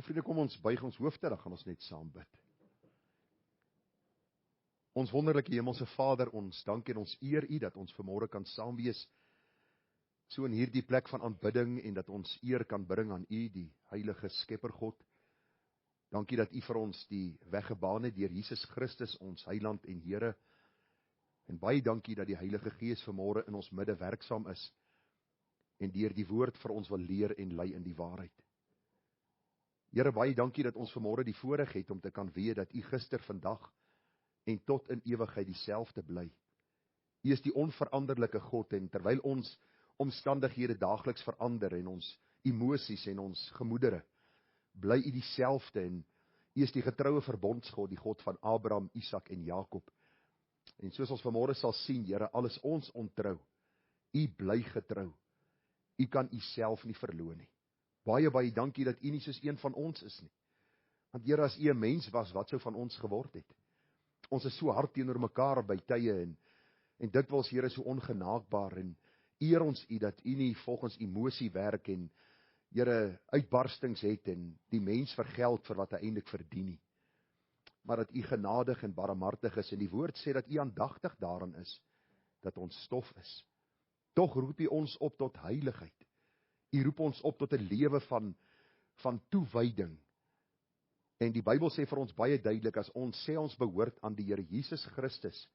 Vriende, kom ons buig ons hoofde, dan gaan ons net saam bid. Ons wonderlike hemelse Vader, ons dank en ons eer U dat ons vanmôre kan saam wees, so in hierdie plek van aanbidding, en dat ons eer kan bring aan U, die heilige Skepper God. Dankie dat U vir ons die weg gebaan het deur Jesus Christus, ons Heiland en Here. En baie dankie dat die Heilige Gees vanmôre in ons midde werksaam is, en deur die woord vir ons wil leer en lei in die waarheid. Here, baie dankie dat ons vanmôre die voorreg het om te kan weet dat U gister, vandag en tot in ewigheid dieselfde bly. U is die onveranderlike God, en terwyl ons omstandighede daagliks verander en ons emosies en ons gemoedere, bly U dieselfde, en U is die getroue verbondsgod, die God van Abraham, Isak en Jakob. En soos ons vanmôre sal sien, Here, al is ons ontrou, U bly getrou. U kan U self nie verloon nie. Baie dankie dat U nie soos een van ons is nie. Want Here, as U 'n mens was, wat sou van ons geword het? Ons is so hard teenoor mekaar by tye, en dikwels, Here, so ongenaakbaar, en eer ons U dat U nie volgens emosie werk en, Here, uitbarstings het en die mens vergeld vir wat hy eintlik verdien nie. Maar dat U genadig en barmhartig is, en die woord sê dat U aandagtig daarin is, dat ons stof is. Tog roep U ons op tot heiligheid. U roep ons op tot 'n lewe van toewyding. En die Bybel sê vir ons baie duidelik, as ons sê ons behoort aan die Here Jesus Christus,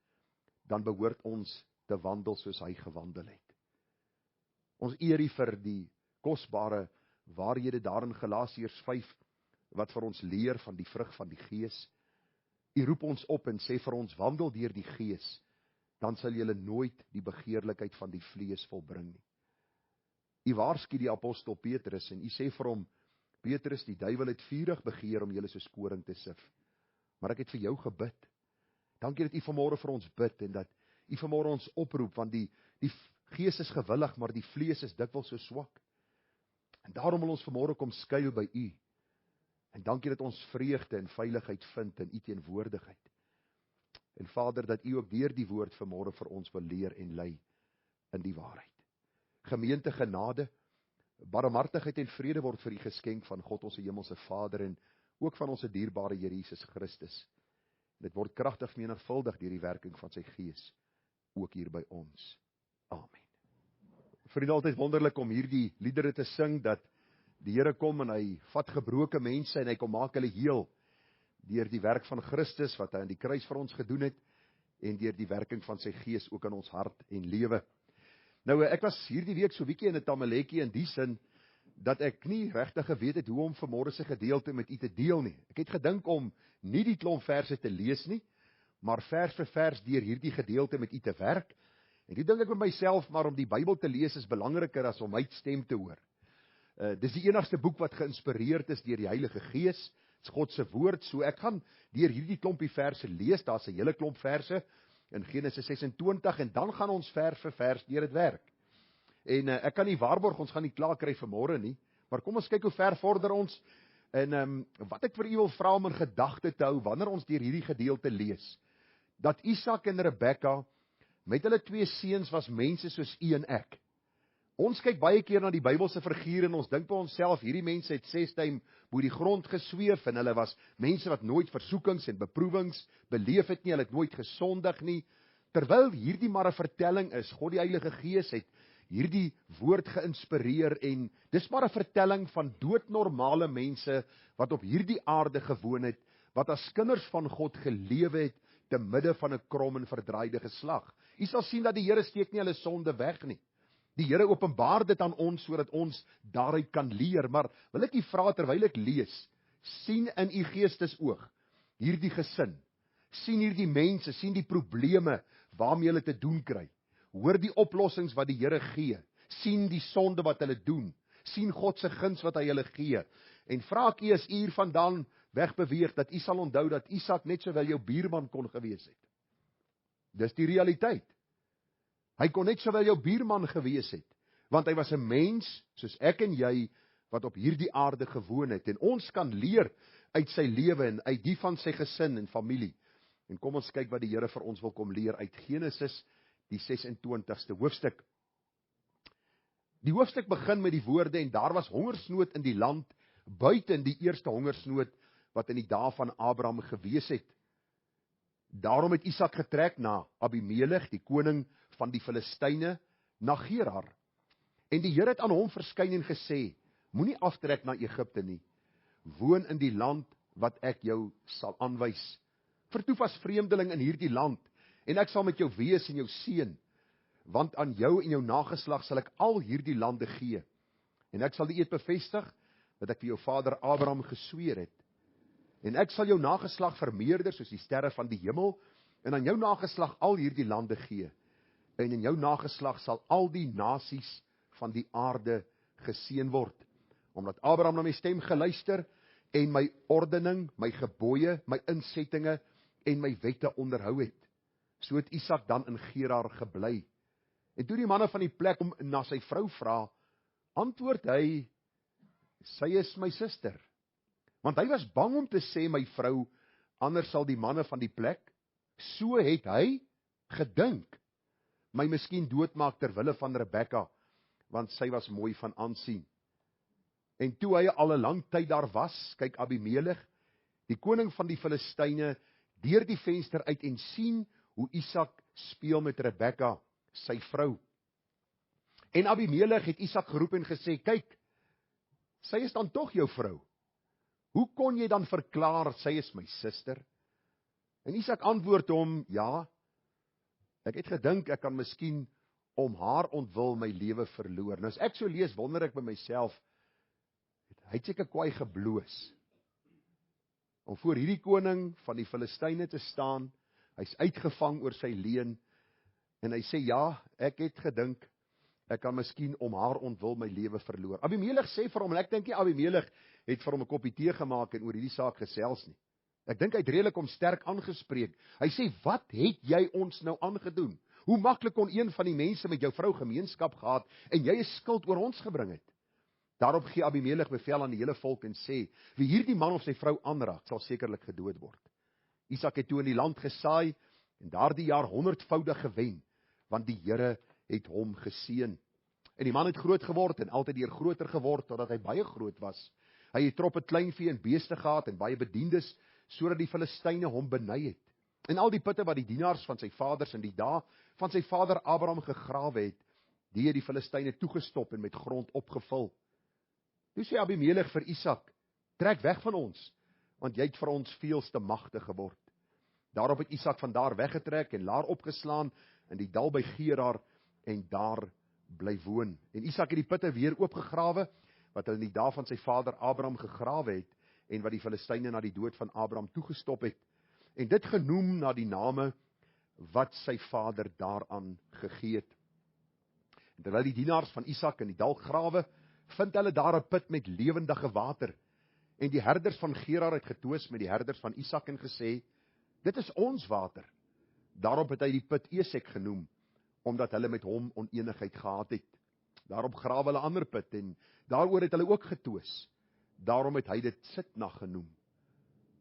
dan behoort ons te wandel soos hy gewandel het. Ons eer U vir die kosbare waarhede daar in Galasiërs 5, wat vir ons leer van die vrug van die Gees. U roep ons op en sê vir ons, wandel deur die Gees, dan sal julle nooit die begeerlikheid van die vlees volbring nie. U waarsku die apostel Petrus, en U sê vir hom, Petrus, die duiwel het vurig begeer om julle soos koring te sif, maar ek het vir jou gebid. Dankie dat U vanmôre vir ons bid, en dat U vanmôre ons oproep, want die Gees is gewillig, maar die vlees is dikwels so swak. En daarom wil ons vanmôre kom skuil by U. En dankie dat ons vreugde en veiligheid vind in U teenwoordigheid. En Vader, dat U ook deur die woord vanmôre vir ons wil leer en lei in die waarheid. Gemeente, genade, barmhartigheid en vrede word vir U geskenk van God ons hemelse Vader, en ook van ons dierbare Here Jesus Christus. Dit word kragtig menigvuldig deur die werking van sy Gees, ook hier by ons. Amen. Vriende, altyd wonderlik om hierdie liedere te sing, dat die Here kom en hy vat gebroke mense en hy kom maak hulle heel, deur die werk van Christus wat hy aan die kruis vir ons gedoen het, en deur die werking van sy Gees ook in ons hart en lewe. Nou, ek was hierdie week so bietjie in 'n tamaletjie, in die sin, dat ek nie regtig geweet het hoe om vanmôre se gedeelte met U te deel nie. Ek het gedink om nie die klomp verse te lees nie, maar vers vir vers deur hierdie gedeelte met U te werk. En toe dink ek by myself, maar om die Bybel te lees is belangriker as om my stem te hoor. Dis die enigste boek wat geïnspireerd is deur die Heilige Gees. Dit is God se woord, so ek gaan deur hierdie klompie verse lees. Daar's 'n hele klomp verse in Genesis 26, en dan gaan ons vers vir vers deur dit werk. En ek kan nie waarborg ons gaan nie klaar kry vanmôre nie, maar kom ons kyk hoe ver vorder ons. En wat ek vir u wil vra om in gedagte te hou wanneer ons deur hierdie gedeelte lees, dat Isak en Rebekka met hulle 2 seuns was mense soos u en ek. Ons kyk baie keer na die Bybelse figure en ons dink by onsself, hierdie mense het 6 tyd bo die grond gesweef, en hulle was mense wat nooit versoekings en beproewings beleef het nie, hulle het nooit gesondig nie. Terwyl hierdie maar 'n vertelling is, God die Heilige Gees het hierdie woord geïnspireer, en dis maar 'n vertelling van doodnormale mense wat op hierdie aarde gewoon het, wat as kinders van God gelewe het te midde van 'n krom en verdraaide geslag. U sal sien dat die Here steek nie hulle sonde weg nie. Die Here openbaar dit aan ons sodat ons daaruit kan leer. Maar wil ek u vra terwyl ek lees, sien in u geestesoog hierdie gesin, sien hierdie mense, sien die probleme waarmee hulle te doen kry. Hoor die oplossings wat die Here gee, sien die sonde wat hulle doen, sien God se guns wat hy hulle gee. En vra ek u as u hier vandaan wegbeweeg, dat u sal onthou dat Isak net sowel jou buurman kon gewees het. Dis die realiteit. Hy kon net sowel jou buurman gewees het, want hy was 'n mens soos ek en jy wat op hierdie aarde gewoon het, en ons kan leer uit sy lewe en uit die van sy gesin en familie. En kom ons kyk wat die Here vir ons wil kom leer uit Genesis, die 26ste hoofstuk. Die hoofstuk begin met die woorde, en daar was hongersnood in die land buiten die eerste hongersnood wat in die dae van Abraham gewees het. Daarom het Isak getrek na Abimelech, die koning van die Filistyne, na Gerar. En die Here het aan hom verskyn en gesê, moenie aftrek na Egipte nie, woon in die land wat ek jou sal aanwys. Vertoef as vreemdeling in hierdie land, en ek sal met jou wees en jou seën, want aan jou en jou nageslag sal ek al hierdie lande gee. En ek sal die eed bevestig, wat ek vir jou vader Abraham gesweer het. En ek sal jou nageslag vermeerder soos die sterre van die hemel, en aan jou nageslag al hierdie lande gee. En in jou nageslag sal al die nasies van die aarde geseën word. Omdat Abraham na my stem geluister, en my ordening, my gebooie, my insettinge, en my wette onderhou het. So het Isak dan in Gerar gebly. En toe die manne van die plek om na sy vrou vra, antwoord hy, sy is my suster. Want hy was bang om te sê my vrou, anders sal die manne van die plek, so het hy gedink, my miskien doodmaak ter wille van Rebekka, want sy was mooi van aansien. En toe hy al 'n lang tyd daar was, kyk Abimelech, die koning van die Filistyne, deur die venster uit en sien hoe Isak speel met Rebekka, sy vrou. En Abimelech het Isak geroep en gesê, kyk, sy is dan tog jou vrou. Hoe kon jy dan verklaar, sy is my suster? En Isak antwoord hom, ja, ek het gedink, ek kan miskien om haar ontwil my lewe verloor. Nou as ek so lees, wonder ek by myself, hy het seker kwaai gebloos, om voor hierdie koning van die Filistyne te staan, hy's uitgevang oor sy leuen, en hy sê, ja, ek het gedink, ek kan miskien om haar ontwil my lewe verloor. Abimelech sê vir hom, en ek dink nie Abimelech het vir hom 'n koppie tee gemaak en oor hierdie saak gesels nie. Ek dink hy het redelik hom sterk aangespreek. Hy sê, wat het jy ons nou aangedoen? Hoe maklik kon een van die mense met jou vrou gemeenskap gehad, en jy 'n skuld oor ons gebring het? Daarop gee Abimelech bevel aan die hele volk en sê, wie hierdie man of sy vrou aanraak, sal sekerlik gedood word. Isak het toe in die land gesaai, en daardie jaar 100voudig gewen, want die Here het hom geseën. En die man het groot geword, en altyd weer groter geword, totdat hy baie groot was. Hy het troppe kleinvee en beeste gehad, en baie bediendes, sodat die Filistyne hom beny het. En al die putte wat die dienaars van sy vaders in die dae van sy vader Abraham gegrawe het, die het die Filistyne toegestop en met grond opgevul. Toe sê Abimelech vir Isak, trek weg van ons, want jy het vir ons veels te magtig geword. Daarop het Isak van daar weggetrek en laar opgeslaan in die dal by Gerar, en daar bly woon. En Isak het die putte weer oopgegrawe, wat hy in die dae van sy vader Abraham gegrawe het, en wat die Filistyne na die dood van Abraham toegestop het, en dit genoem na die name wat sy vader daaraan gegee het. En terwyl die dienaars van Isak in die dal grawe, vind hulle daar 'n put met lewendige water, en die herders van Gerar het getwis met die herders van Isak en gesê, dit is ons water. Daarop het hy die put Esek genoem, omdat hulle met hom onenigheid gehad het. Daarop grawe hulle 'n ander put, en daaroor het hulle ook getwis. Daarom het hy dit Sitna genoem.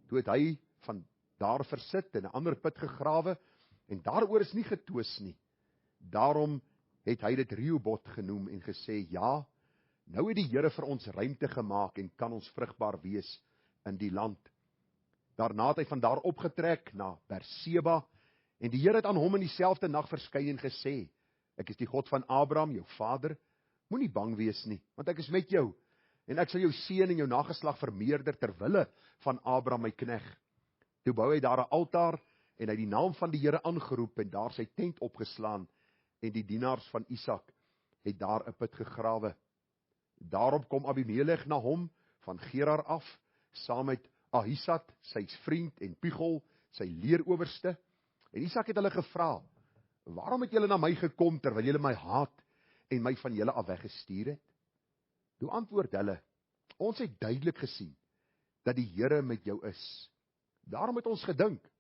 Toe het hy van daar versit en 'n ander put gegrawe, en daaroor is nie getwis nie. Daarom het hy dit Rehoboth genoem en gesê, ja, nou het die Here vir ons ruimte gemaak en kan ons vrugbaar wees in die land. Daarna het hy van daar opgetrek na Berseba, en die Here het aan hom in dieselfde nag verskyn en gesê, ek is die God van Abraham, jou vader, moenie bang wees nie, want ek is met jou, en ek sal jou seën en jou nageslag vermeerder ter wille van Abraham my knegt. Toe bou hy daar 'n altaar, en hy die naam van die Here aangeroep, en daar sy tent opgeslaan, en die dienaars van Isak het daar 'n put gegrawe. Daarop kom Abimelech na hom van Gerar af, saam met Ahisat, sy vriend, en Pichol, sy leerowerste. En Isak het hulle gevra, waarom het julle na my gekom, terwyl julle my haat, en my van julle af weggestuur het? Toe antwoord hulle, ons het duidelik gesien, dat die Here met jou is. Daarom het ons gedink,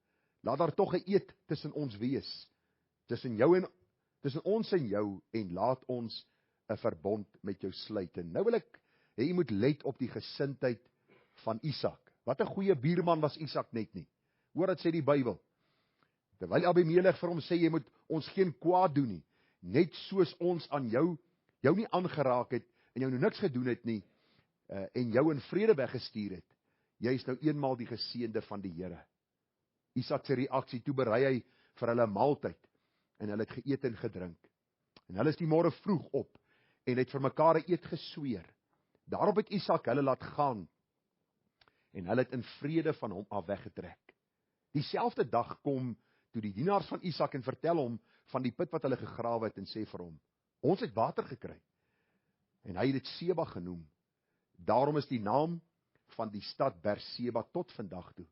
laat daar tog 'n eed tussen ons wees, tussen ons en jou, en laat ons 'n verbond met jou sluit. En nou wil ek hê jy moet let op die gesindheid van Isak. Wat 'n goeie buurman was Isak net nie. Hoor wat sê die Bybel. Terwyl Abimelech vir hom sê, jy moet ons geen kwaad doen nie, net soos ons aan jou nie aangeraak het, en jou nou niks gedoen het nie, en jou in vrede weggestuur het, jy is nou eenmaal die geseënde van die Here. Isak se reaksie, toe berei hy vir hulle 'n maaltyd, en hulle het geëet en gedrink. En hulle is die môre vroeg op, en het vir mekaar 'n eed gesweer. Daarop het Isak hulle laat gaan, en hulle het in vrede van hom af weggetrek. Dieselfde dag kom toe die dienaars van Isak en vertel hom van die put wat hulle gegrawe het, en sê vir hom, ons het water gekry. En hy het dit Seba genoem. Daarom is die naam van die stad Berseba tot vandag toe.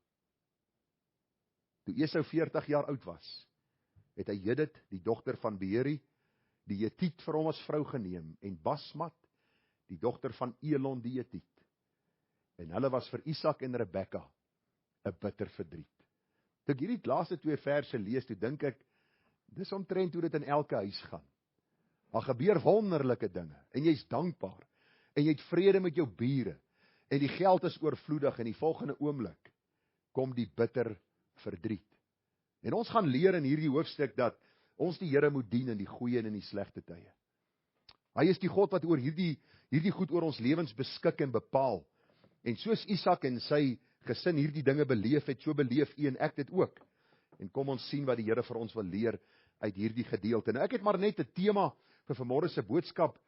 Toe Esau 40 jaar oud was, het hy Judith, die dogter van Beeri, die Jetiet vir hom as vrou geneem, en Basmat, die dogter van Elon die Jetiet. En hulle was vir Isak en Rebekka 'n bitter verdriet. Toe ek hierdie laaste 2 verse lees, toe dink ek, dis omtrent hoe dit in elke huis gaan. Daar gebeur wonderlike dinge, en jy's dankbaar, en jy het vrede met jou bure, en die geld is oorvloedig, en die volgende oomblik kom die bitter verdriet. En ons gaan leer in hierdie hoofstuk dat ons die Here moet dien in die goeie en in die slegte tye. Hy is die God wat oor hierdie goed oor ons lewens beskik en bepaal. En soos Isak en sy gesin hierdie dinge beleef het, so beleef u en ek dit ook. En kom ons sien wat die Here vir ons wil leer uit hierdie gedeelte. Nou ek het maar net 'n tema vir vanmôre se boodskap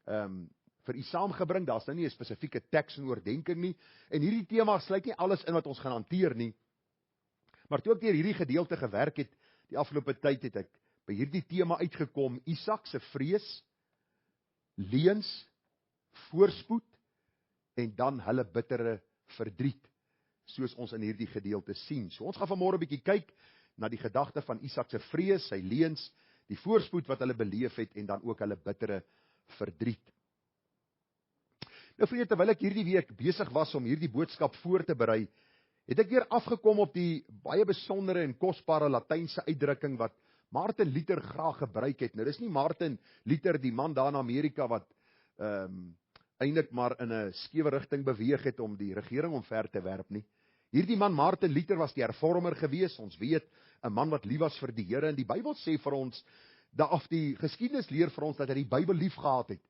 vir u saamgebring. Daar's nou nie 'n spesifieke teks en oordenking nie. En hierdie tema sluit nie alles in wat ons gaan hanteer nie. Maar toe ek deur hierdie gedeelte gewerk het, die afgelope tyd het ek by hierdie tema uitgekom, Isak se vrees, leuns, voorspoed, en dan hulle bittere verdriet, soos ons in hierdie gedeelte sien. So ons gaan vanmôre 'n bietjie kyk na die gedagte van Isak se vrees, sy leuns, die voorspoed wat hulle beleef het, en dan ook hulle bittere verdriet. Nou vriende, terwyl ek hierdie week besig was om hierdie boodskap voor te berei, het ek weer afgekom op die baie besondere en kosbare Latynse uitdrukking wat Martin Luther graag gebruik het. Nou dis nie Martin Luther, die man daar in Amerika wat eintlik maar in 'n skewe rigting beweeg het om die regering omver te werp nie. Hierdie man Martin Luther was die hervormer gewees. Ons weet, 'n man wat lief was vir die Here, en die Bybel sê vir ons, die geskiedenis leer vir ons dat hy die Bybel lief gehad het.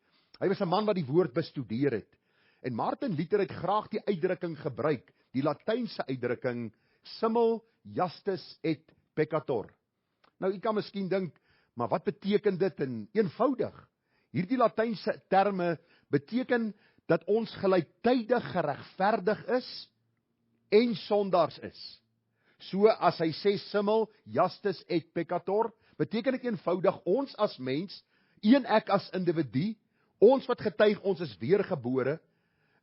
Hy was 'n man wat die woord bestudeer het. En Martin Luther het graag die uitdrukking gebruik, die Latynse uitdrukking, simul justus et peccator. Nou, u kan miskien dink, maar wat beteken dit in eenvoudig? Hierdie Latynse terme beteken dat ons gelyktydig geregverdig is en sondaars is. So as hy sê simul justus et peccator, beteken dit eenvoudig ons as mens, ek as individu, ons wat getuig ons is weergebore,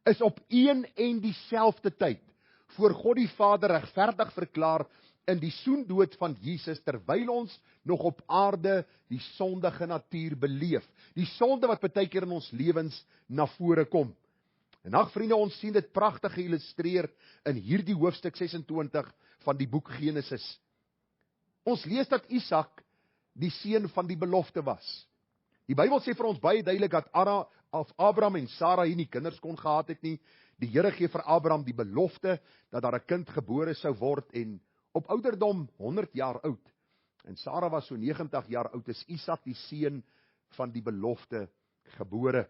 is op een en dieselfde tyd voor God die Vader regverdig verklaar in die soendood van Jesus, terwyl ons nog op aarde die sondige natuur beleef. Die sonde wat baie keer in ons lewens na vore kom. En ag vriende, ons sien dit pragtig geïllustreer in hierdie hoofstuk 26 van die boek Genesis. Ons lees dat Isak die seun van die belofte was. Die Bybel sê vir ons baie duidelik dat Abraham en Sarah hier nie kinders kon gehad het nie. Die Here gee vir Abraham die belofte dat daar 'n kind gebore sou word, en op ouderdom 100 jaar oud, en Sarah was so 90 jaar oud, is Isak die seun van die belofte gebore.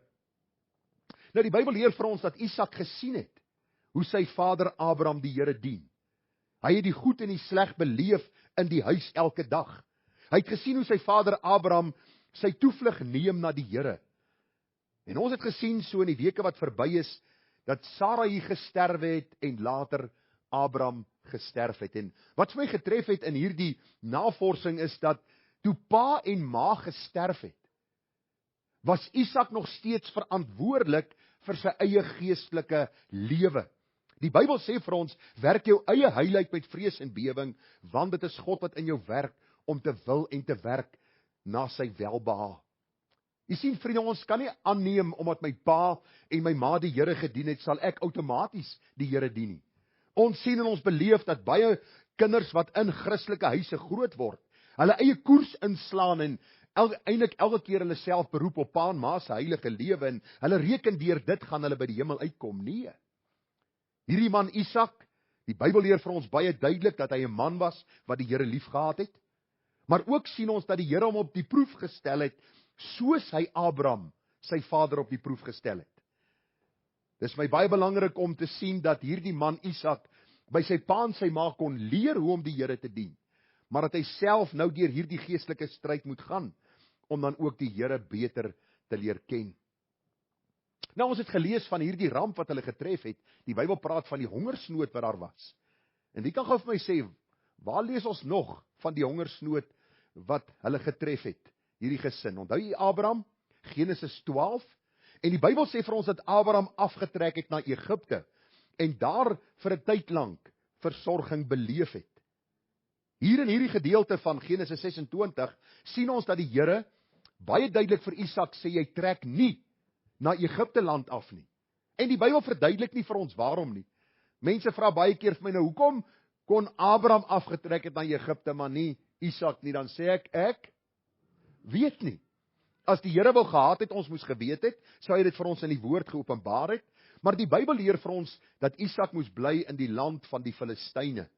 Nou die Bybel leer vir ons dat Isak gesien het hoe sy vader Abraham die Here dien. Hy het die goed en die sleg beleef in die huis elke dag. Hy het gesien hoe sy vader Abraham sy toevlug neem na die Here. En ons het gesien so in die weke wat verby is, dat Sarai gesterwe het en later Abraham gesterf het. En wat vir my getref het in hierdie navorsing is dat toe pa en ma gesterf het, was Isak nog steeds verantwoordelik vir sy eie geestelike lewe. Die Bybel sê vir ons, werk jou eie heiligheid met vrees en bewering, want dit is God wat in jou werk om te wil en te werk na sy welbehae. Jy sien vriende, ons kan nie aanneem omdat my pa en my ma die Here gedien het, sal ek outomaties die Here dien nie. Ons sien en ons beleef dat baie kinders wat in Christelike huise groot word, hulle eie koers inslaan en eintlik elke keer hulle self beroep op pa en ma se heilige lewe, en hulle reken deur dit gaan hulle by die hemel uitkom. Nee. Hierdie man Isak, die Bybel leer vir ons baie duidelik dat hy 'n man was wat die Here liefgehad het, maar ook sien ons dat die Here hom op die proef gestel het, soos hy Abraham, sy vader, op die proef gestel het. Dis my baie belangrik om te sien dat hierdie man Isak by sy pa en sy ma kon leer hoe om die Here te dien, maar dat hy self nou deur hierdie geestelike stryd moet gaan, om dan ook die Here beter te leer ken. Nou, ons het gelees van hierdie ramp wat hulle getref het. Die Bybel praat van die hongersnood wat daar was. En wie kan gou vir my sê, waar lees ons nog van die hongersnood wat hulle getref het, hierdie gesin? Onthou jy Abraham, Genesis 12, en die Bybel sê vir ons dat Abraham afgetrek het na Egipte, en daar vir 'n tyd lank versorging beleef het. Hier in hierdie gedeelte van Genesis 26, sien ons dat die Here baie duidelik vir Isak sê, jy trek nie na Egipte land af nie. En die Bybel verduidelik nie vir ons waarom nie. Mense vra baie keer vir my, nou hoekom kon Abraham afgetrek het na Egipte, maar nie Isak nie? Dan sê ek weet nie. As die Here wou gehad het, ons moes geweet het, sou hy dit vir ons in die woord geopenbaar het, maar die Bybel leer vir ons dat Isak moes bly in die land van die Filistyne.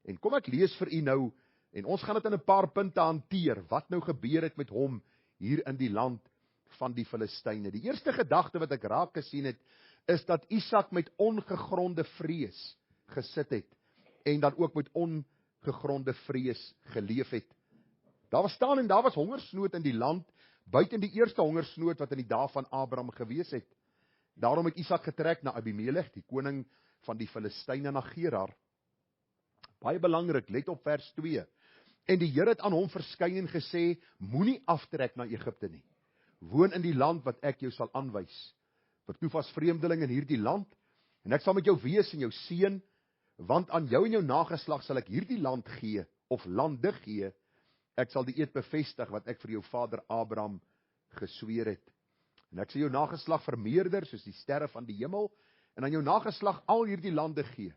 En kom ek lees vir u nou, en ons gaan dit in 'n paar punte hanteer, wat nou gebeur het met hom hier in die land van die Filistyne. Die eerste gedagte wat ek raak gesien het, is dat Isak met ongegronde vrees gesit het, en dan ook met ongegronde vrees geleef het. Daar was hongersnood in die land, buiten die eerste hongersnood wat in die dae van Abraham gewees het. Daarom het Isak getrek na Abimelech, die koning van die Filistyne, na Gerar. Baie belangrik, let op vers 2. En die Here het aan hom verskyn en gesê, moenie aftrek na Egipte nie. Woon in die land wat ek jou sal aanwys. Vertoef as vreemdeling in hierdie land, en ek sal met jou wees en jou seën, want aan jou en jou nageslag sal ek hierdie land gee, of lande gee. Ek sal die eed bevestig wat ek vir jou vader Abraham gesweer het. En ek sal jou nageslag vermeerder soos die sterre van die hemel, en aan jou nageslag al hierdie lande gee.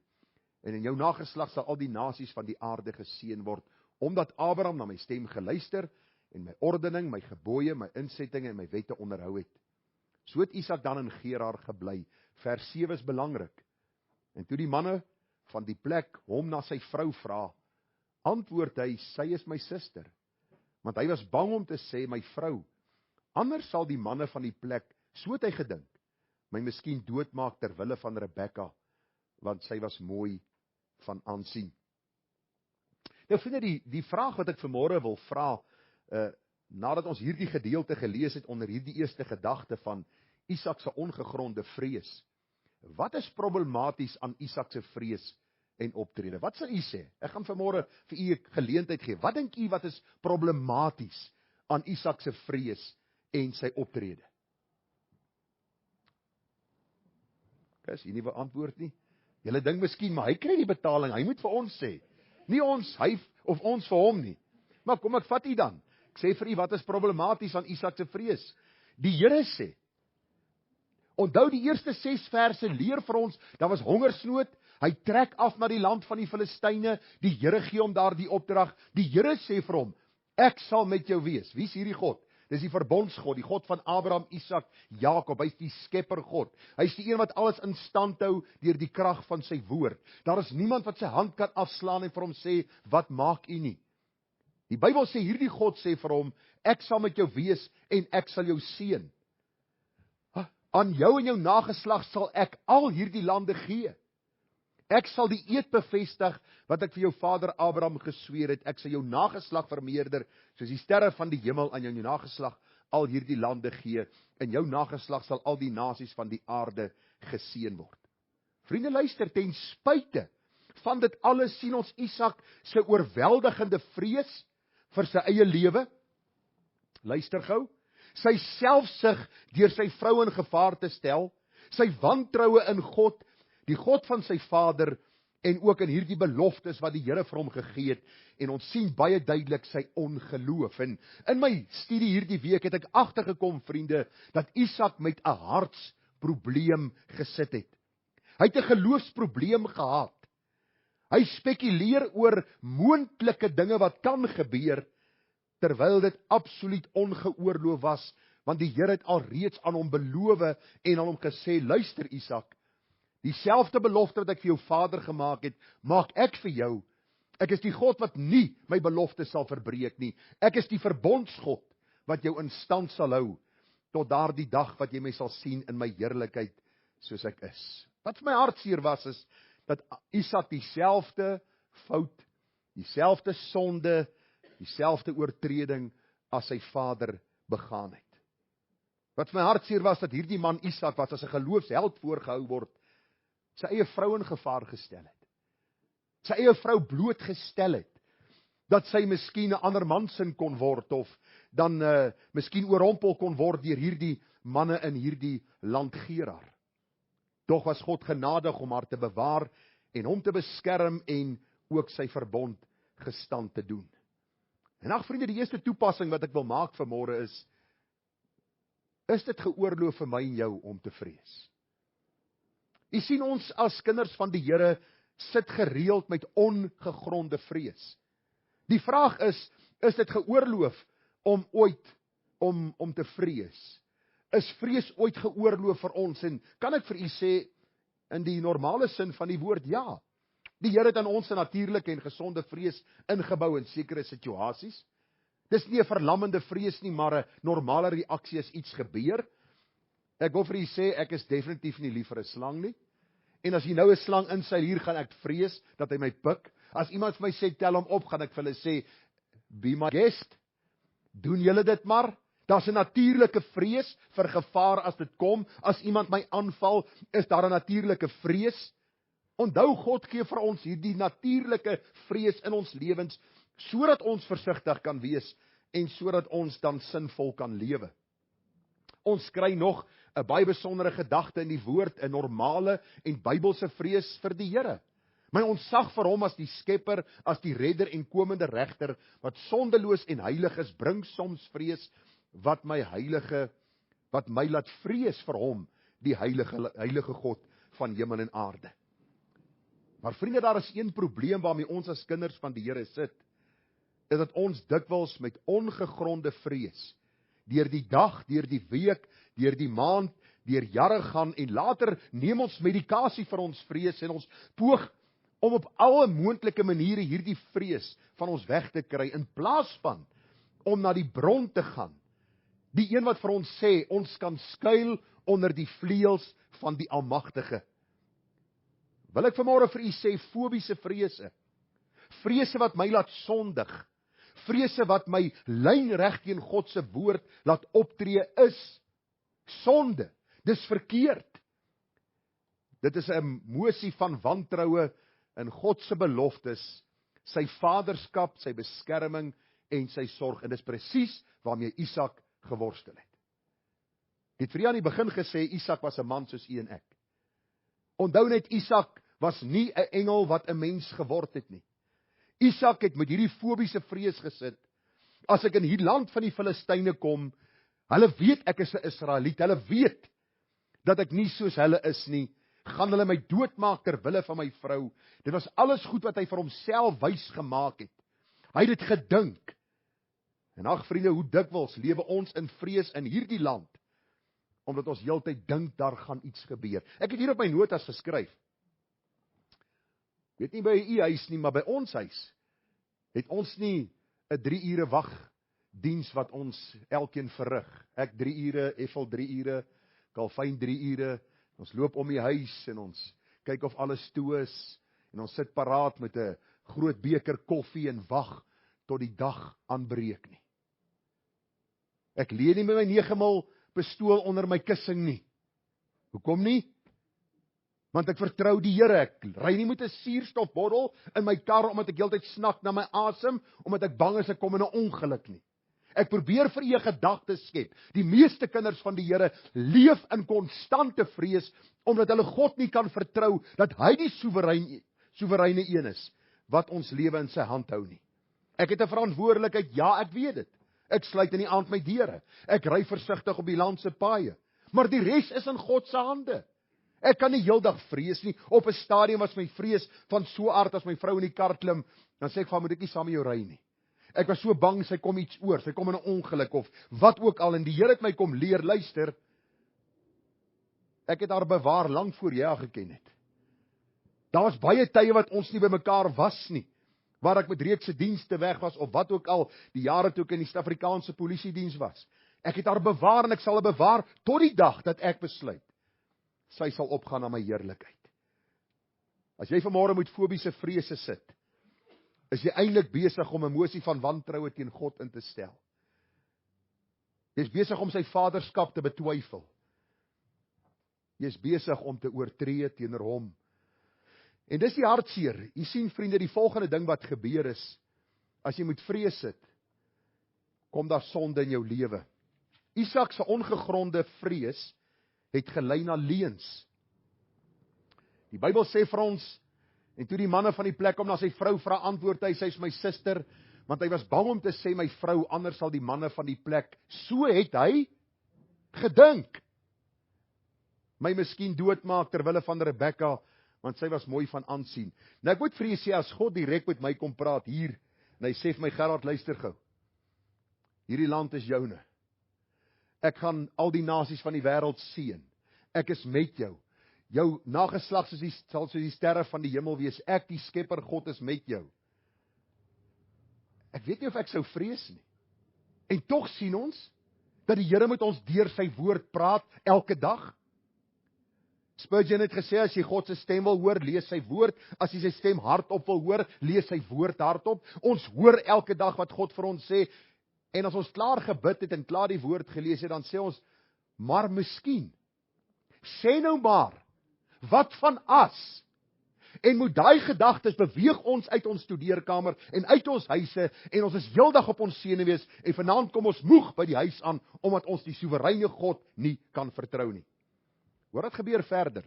En in jou nageslag sal al die nasies van die aarde geseën word, omdat Abraham na my stem geluister, en my ordening, my gebooie, my insettinge en my wette onderhou het. So het Isak dan in Gerar gebly. Vers 7 is belangrik. En toe die manne van die plek hom na sy vrou vra, antwoord hy, sy is my suster. Want hy was bang om te sê, my vrou. Anders sal die manne van die plek, so het hy gedink, my miskien doodmaak ter wille van Rebekka, want sy was mooi van aansien. Nou vriende, die vraag wat ek vanmôre wil vra, nadat ons hierdie gedeelte gelees het onder hierdie eerste gedagte van Isak se ongegronde vrees. Wat is problematies aan Isak se vrees en optrede? Wat sal u sê? Ek gaan vanmôre vir u 'n geleentheid gee. Wat dink u wat is problematies aan Isak se vrees en sy optrede? Dis nie 'n antwoord nie. Julle dink miskien, maar hy kry die betaling, hy moet vir ons sê. Nie ons, hy of ons vir hom nie. Maar kom ek vat u dan. Ek sê vir u, wat is problematies aan Isak se vrees? Die Here sê, onthou die eerste 6 verse leer vir ons, daar was hongersnood, hy trek af na die land van die Filistyne, die Here gee hom daar die opdrag, die Here sê vir hom, ek sal met jou wees. Wie is hierdie God? Dis die verbondsgod, die God van Abraham, Isak, Jakob, hy is die skepper God. Hy is die een wat alles in stand hou deur die krag van sy woord. Daar is niemand wat sy hand kan afslaan en vir hom sê, wat maak u nie? Die Bybel sê, hierdie God sê vir hom, ek sal met jou wees en ek sal jou seën. Aan jou en jou nageslag sal ek al hierdie lande gee. Ek sal die eed bevestig wat ek vir jou vader Abraham gesweer het. Ek sal jou nageslag vermeerder, soos die sterre van die hemel, aan jou nageslag al hierdie lande gee. In jou nageslag sal al die nasies van die aarde geseën word. Vriende, luister, ten spyte van dit alles sien ons Isak se oorweldigende vrees vir sy eie lewe. Luister gou. Sy selfsug deur sy vrou in gevaar te stel, sy wantroue in God, die God van sy vader, en ook in hierdie beloftes wat die Here vir hom gegee het, en ons sien baie duidelik sy ongeloof. En in my studie hierdie week het ek agtergekom, vriende, dat Isak met 'n hartsprobleem gesit het. Hy het 'n geloofsprobleem gehad. Hy spekuleer oor moontlike dinge wat kan gebeur, terwyl dit absoluut ongeoorloof was, want die Here het alreeds aan hom beloof en aan hom gesê, luister Isak, dieselfde belofte wat ek vir jou vader gemaak het, maak ek vir jou. Ek is die God wat nie my belofte sal verbreek nie. Ek is die verbondsgod wat jou in stand sal hou, tot daardie dag wat jy my sal sien in my heerlikheid, soos ek is. Wat vir my hartseer was, is dat Isak dieselfde fout, dieselfde sonde, dieselfde oortreding as sy vader begaan het. Wat vir my hartseer was, dat hierdie man Isak, wat as 'n geloofsheld voorgehou word, sy eie vrou in gevaar gestel het. Sy eie vrou blootgestel het, dat sy miskien 'n ander man sin kon word, of dan miskien oorrompel kon word deur hierdie manne in hierdie land Gerar. Tog was God genadig om haar te bewaar en hom te beskerm en ook sy verbond gestand te doen. En ag vriende, die eerste toepassing wat ek wil maak vanmôre is dit geoorloof vir my en jou om te vrees? U sien, ons as kinders van die Here sit gereeld met ongegronde vrees. Die vraag is dit geoorloof om ooit om te vrees? Is vrees ooit geoorloof vir ons? En kan ek vir u sê, in die normale sin van die woord, ja. Die Here het aan ons 'n natuurlike en gesonde vrees ingebou in sekere situasies. Dis nie 'n verlammende vrees nie, maar 'n normale reaksie as iets gebeur. Ek wil vir u sê, ek is definitief nie lief vir 'n slang nie. En as jy nou 'n slang inseil hier, gaan ek vrees dat hy my pik. As iemand vir my sê, tel hom op, gaan ek vir hulle sê, be my guest. Doen julle dit maar. Daar's 'n natuurlike vrees vir gevaar as dit kom. As iemand my aanval, is daar 'n natuurlike vrees. Onthou, God gee vir ons hierdie natuurlike vrees in ons lewens, sodat ons versigtig kan wees en sodat ons dan sinvol kan lewe. Ons kry nog 'n baie besondere gedagte in die woord, 'n normale en Bybelse vrees vir die Here. My ontsag vir hom as die skepper, as die redder en komende regter, wat sondeloos en heilig is, bring soms vrees wat my laat vrees vir hom, die heilige God van hemel en aarde. Maar vriende, daar is een probleem waarmee ons as kinders van die Here sit, is dat ons dikwels met ongegronde vrees deur die dag, deur die week, deur die maand, deur jare gaan, en later neem ons medikasie vir ons vrees en ons poog om op alle moontlike maniere hierdie vrees van ons weg te kry, in plaas van om na die bron te gaan, die een wat vir ons sê, ons kan skuil onder die vleuels van die Almagtige. Wil ek vanmôre vir u sê, fobiese vrese wat my laat sondig, vrese wat my lynreg teen God se woord laat optree, is sonde. Dis verkeerd. Dit is 'n emosie van wantroue in God se beloftes, sy vaderskap, sy beskerming en sy sorg. En dis presies waarmee Isak geworstel het. Ek het vir julle aan die begin gesê, Isak was 'n man soos u en ek. Onthou net, Isak was nie 'n engel wat 'n mens geword het nie. Isak het met hierdie fobiese vrees gesit. As ek in hierdie land van die Filistyne kom, hulle weet ek is 'n Israeliet, hulle weet dat ek nie soos hulle is nie, gaan hulle my doodmaak ter wille van my vrou. Dit was alles goed wat hy vir homself wys gemaak het. Hy het dit gedink. En ag vriende, hoe dikwels lewe ons in vrees in hierdie land, omdat ons heeltyd dink daar gaan iets gebeur. Ek het hier op my notas geskryf. Weet nie by u huis nie, maar by ons huis het ons nie 'n 3 ure wagdiens wat ons elkeen verrig. Ek 3 ure, Ethel 3 ure, Kalfyn 3 ure. Ons loop om die huis en ons kyk of alles toe is en ons sit paraat met 'n groot beker koffie en wag tot die dag aanbreek nie. Ek lê nie met my 9mm pistool onder my kussing nie. Hoekom nie? Want ek vertrou die Here. Ek ry nie met 'n suurstofbottel in my kar omdat ek heeltyd snak na my asem, omdat ek bang is ek kom in 'n ongeluk nie. Ek probeer vir u 'n gedagte skep. Die meeste kinders van die Here leef in konstante vrees omdat hulle God nie kan vertrou dat hy die soewereine een is wat ons lewe in sy hand hou nie. Ek het 'n verantwoordelikheid, ja, ek weet dit. Ek sluit in die aand my deure. Ek ry versigtig op die land se paaie. Maar die res is in God se hande. Ek kan nie heeldag vrees nie. Op 'n stadium was my vrees van so aard as my vrou in die kar klim, dan sê ek vir haar, moet ek nie saam met jou ry nie. Ek was so bang sy kom iets oor, sy kom in 'n ongeluk of wat ook al, en die Here het my kom leer, luister. Ek het haar bewaar lank voor jy haar geken het. Daar was baie tye wat ons nie by mekaar was nie, waar ek met reekse dienste weg was of wat ook al, die jare toe ek in die Suid-Afrikaanse polisiediens was. Ek het haar bewaar en ek sal haar bewaar tot die dag dat ek besluit sy sal opgaan na my heerlikheid. As jy vanmôre met fobiese vrese sit, is jy eintlik besig om 'n emosie van wantroue teen God in te stel. Jy is besig om sy vaderskap te betwyfel. Jy is besig om te oortree teenoor hom. En dis die hartseer. Jy sien vriende, die volgende ding wat gebeur is, as jy met vrees sit, kom daar sonde in jou lewe. Isak se ongegronde vrees het gelei na leuns. Die Bybel sê vir ons, en toe die manne van die plek kom na sy vrou vra, antwoord hy, sy is my suster, want hy was bang om te sê my vrou, anders sal die manne van die plek, so het hy gedink, my miskien doodmaak terwille van Rebekka, want sy was mooi van aansien. Nou ek moet vir julle sê, as God direk met my kom praat hier, en hy sê vir my, Gerard, luister gou, hierdie land is joune. Ek gaan al die nasies van die wêreld seën. Ek is met jou. Jou nageslag sal soos die sterre van die hemel wees. Ek, die Skepper God, is met jou. Ek weet nie of ek sou vrees nie. En tog sien ons dat die Here met ons deur sy woord praat elke dag. Spurgeon het gesê, as jy God se stem wil hoor, lees sy woord. As jy sy stem hardop wil hoor, lees sy woord hardop. Ons hoor elke dag wat God vir ons sê. En as ons klaar gebid het en klaar die woord gelees het, dan sê ons, maar miskien, sê nou maar, wat van as? En moet daai gedagtes beweeg ons uit ons studeerkamer en uit ons huise, en ons is heeldag op ons senuwees, en vanaand kom ons moeg by die huis aan, omdat ons die soewereine God nie kan vertrou nie. Hoor wat gebeur verder.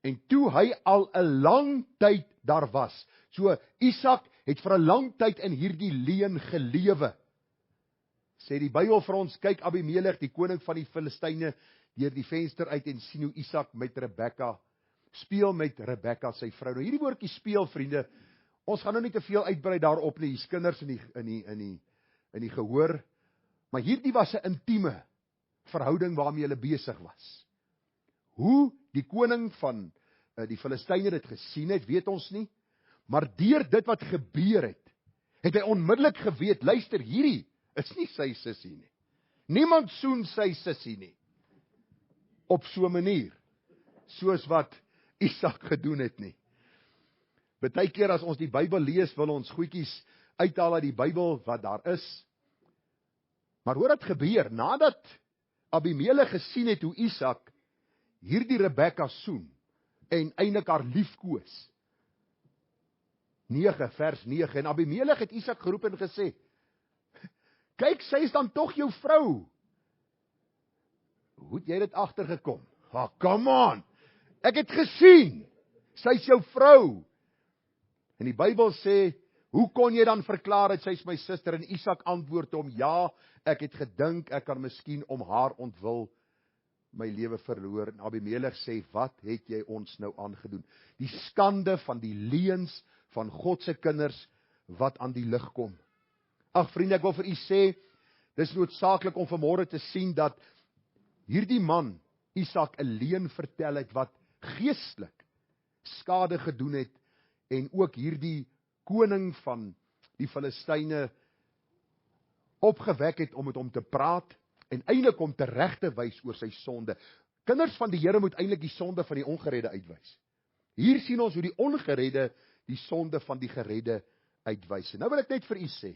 En toe hy al 'n lang tyd daar was, so Isak het vir 'n lang tyd in hierdie leuen gelewe. Sê die Bybel vir ons, kyk Abimelech, die koning van die Filistyne, deur die venster uit en sien hoe Isak met Rebekka, speel met Rebekka sy vrou. Nou hierdie woordjie speel, vriende, ons gaan nou nie te veel uitbrei daarop nie, hier's kinders in die gehoor, maar hierdie was 'n intieme verhouding waarmee hulle besig was. Hoe die koning van die Filistyne dit gesien het, weet ons nie, maar deur dit wat gebeur het, het hy onmiddellik geweet, luister, hierdie is nie sy sussie nie. Niemand soen sy sussie nie. Op so 'n manier, soos wat Isak gedoen het nie. Partykeer as ons die Bybel lees, wil ons goedjies uithaal uit die Bybel wat daar is. Maar hoor wat gebeur, nadat Abimelech gesien het hoe Isak hierdie Rebekka soen, en eintlik haar liefkoos. 9 vers 9, en Abimelech het Isak geroep en gesê, kyk, sy is dan tog jou vrou. Hoe het jy dit agtergekom? Come on, ek het gesien, sy is jou vrou. En die Bybel sê, hoe kon jy dan verklaar dat sy is my suster? En Isak antwoord hom, ja, ek het gedink, ek kan miskien om haar ontwil my lewe verloor. En Abimelech sê, wat het jy ons nou aangedoen? Die skande van die leuns van God se kinders, wat aan die lig kom. Ag vriende, ek wil vir u sê, dis noodsaaklik om vanmôre te sien, dat hierdie man, Isak, 'n leuen vertel het, wat geestelik skade gedoen het, en ook hierdie koning van die Filistyne opgewek het om met hom te praat, en eintlik om reg te wys oor sy sonde. Kinders van die Here moet eintlik die sonde van die ongeredde uitwys. Hier sien ons hoe die ongeredde die sonde van die geredde uitwys. En nou wil ek net vir u sê,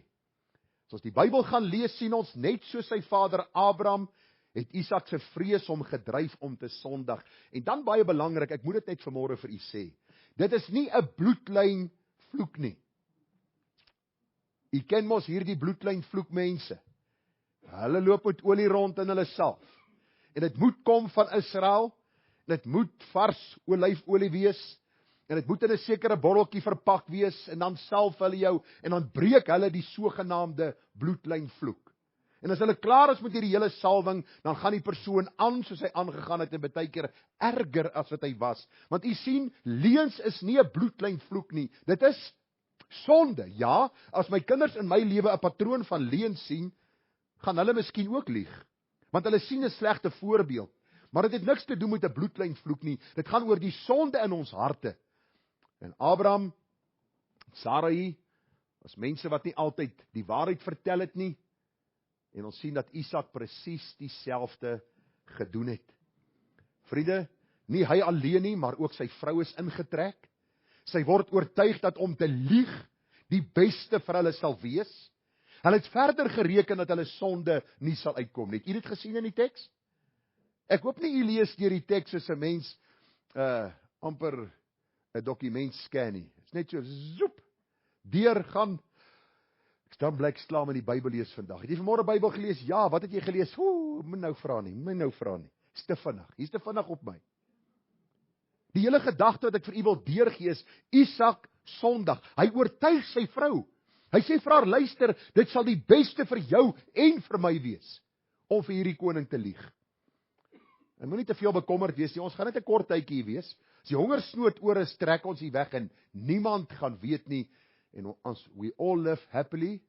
as ons die Bybel gaan lees, sien ons net so sy vader Abraham, het Isak se vrees hom gedryf om te sondig. En dan baie belangrik, ek moet dit net vanmôre vir u sê, dit is nie 'n bloedlyn vloek nie. U ken mos hierdie bloedlyn vloek mense. Hulle loop met olie rond in hulle salf. En dit moet kom van Israel, en dit moet vars olyfolie wees, en dit moet in 'n sekere botteltjie verpak wees, en dan salf hulle jou, en dan breek hulle die sogenaamde bloedlyn vloek. En as hulle klaar is met hierdie hele salwing, dan gaan die persoon aan soos hy aangegaan het, en baie keer erger as wat hy was. Want u sien, leuns is nie 'n bloedlyn vloek nie, dit is sonde. Ja, as my kinders in my lewe 'n patroon van leuns sien, gaan hulle miskien ook lieg, want hulle sien 'n slegte voorbeeld. Maar dit het niks te doen met 'n bloedlyn vloek nie, dit gaan oor die sonde in ons harte. En Abraham, Sarai, was mense wat nie altyd die waarheid vertel het nie, en ons sien dat Isak presies dieselfde gedoen het. Vriende, nie hy alleen nie, maar ook sy vrou is ingetrek. Sy word oortuig dat om te lieg die beste vir hulle sal wees. Hulle het verder gereken dat hulle sonde nie sal uitkom nie. Het u dit gesien in die teks? Ek hoop nie u lees deur die teks soos 'n mens amper 'n dokument scan nie. Dit's net so zoep deur gaan. Dan blyk klaar met die Bybel lees vandag. Het jy vanmôre Bybel gelees? Ja, wat het jy gelees? Moet nou vra nie. Is te vinnig. Hier's te vinnig op my. Die hele gedagte wat ek vir u wil deurgee is Isak Sondag. Hy oortuig sy vrou. Hy sê vir haar, luister, dit sal die beste vir jou en vir my wees om vir hierdie koning te lieg. En moenie te veel bekommerd wees nie. Ons gaan net 'n kort tydjie hier wees. As die hongersnood oor is, trek ons hier weg en niemand gaan weet nie. En ons we all live happily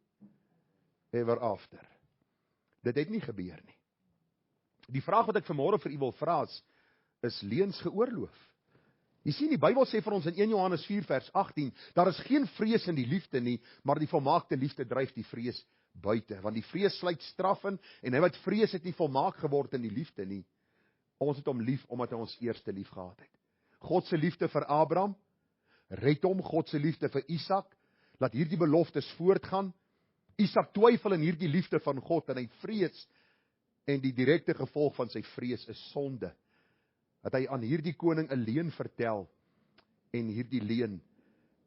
ever after. Dit het nie gebeur nie. Die vraag wat ek vanmôre vir u wil vra is leuns geoorloof. Jy sien, die Bybel sê vir ons in 1 Johannes 4 vers 18, daar is geen vrees in die liefde nie, maar die volmaakte liefde dryf die vrees buite. Want die vrees sluit straf in, en hy wat vrees het nie volmaak geword in die liefde nie. Ons het hom lief, omdat hy ons eerste lief gehad het. God se liefde vir Abraham, red hom, God se liefde vir Isak, laat hierdie beloftes voortgaan. Isak twyfel in hierdie liefde van God, en hy vrees, en die direkte gevolg van sy vrees is sonde. Dat hy aan hierdie koning 'n leuen vertel, en hierdie leuen